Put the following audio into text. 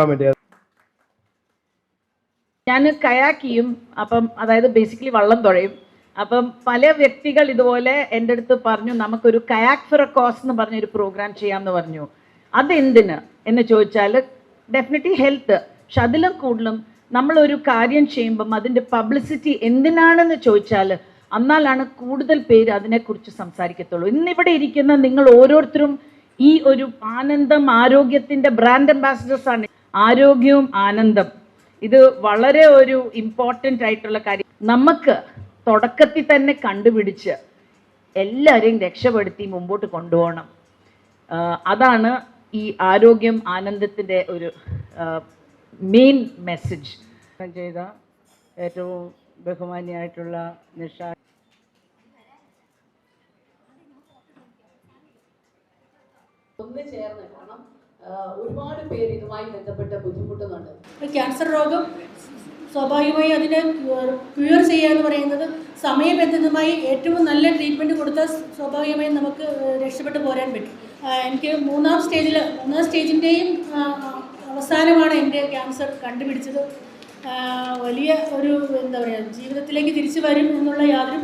മനസ്സിലാകാൻ വേണ്ടി. ഞാൻ കയാക്ക് ചെയ്യും, അപ്പം അതായത് ബേസിക്കലി വള്ളം തുഴയും. അപ്പം പല വ്യക്തികൾ ഇതുപോലെ എൻ്റെ അടുത്ത് പറഞ്ഞു, നമുക്കൊരു കയാക്ക് ഫോർ എ കോസ് എന്ന് പറഞ്ഞൊരു പ്രോഗ്രാം ചെയ്യാമെന്ന് പറഞ്ഞു. അതെന്തിന് എന്ന് ചോദിച്ചാൽ ഡെഫിനറ്റ്ലി ഹെൽത്ത്. പക്ഷെ അതിലും കൂടുതലും നമ്മളൊരു കാര്യം ചെയ്യുമ്പം അതിൻ്റെ പബ്ലിസിറ്റി എന്തിനാണെന്ന് ചോദിച്ചാൽ എന്നാലാണ് കൂടുതൽ പേര് അതിനെക്കുറിച്ച് സംസാരിക്കത്തുള്ളൂ. ഇന്നിവിടെ ഇരിക്കുന്ന നിങ്ങൾ ഓരോരുത്തരും ഈ ഒരു ആനന്ദം ആരോഗ്യത്തിൻ്റെ ബ്രാൻഡ് അംബാസിഡേഴ്സാണ്. ആരോഗ്യവും ആനന്ദം ഇത് വളരെ ഒരു ഇമ്പോർട്ടൻ്റ് ആയിട്ടുള്ള കാര്യം. നമുക്ക് തുടക്കത്തിൽ തന്നെ കണ്ടുപിടിച്ച് എല്ലാവരെയും രക്ഷപ്പെടുത്തി മുമ്പോട്ട് കൊണ്ടുപോകണം. അതാണ് ഈ ആരോഗ്യം ആനന്ദത്തിൻ്റെ ഒരു മെയിൻ മെസ്സേജ്. ചെയ്ത ഏറ്റവും ബഹുമാനിയായിട്ടുള്ള നിഷ, ഒന്ന് ചേർന്ന്, കാരണം ഒരുപാട് പേര് ഇതുമായി ബന്ധപ്പെട്ട് ബുദ്ധിമുട്ടുന്നുണ്ട്. ക്യാൻസർ രോഗം സ്വാഭാവികമായി അതിനെ ക്യൂർ ചെയ്യുക എന്ന് പറയുന്നത് സമയബന്ധിതമായി ഏറ്റവും നല്ല ട്രീറ്റ്മെൻറ്റ് കൊടുത്താൽ സ്വാഭാവികമായും നമുക്ക് രക്ഷപ്പെട്ടു പോരാൻ പറ്റും. എനിക്ക് മൂന്നാം സ്റ്റേജിൻ്റെയും അവസാനമാണ് എൻ്റെ ക്യാൻസർ കണ്ടുപിടിച്ചത്. വലിയ ഒരു എന്താ പറയുക, ജീവിതത്തിലേക്ക് തിരിച്ചു വരും എന്നുള്ള യാതൊരു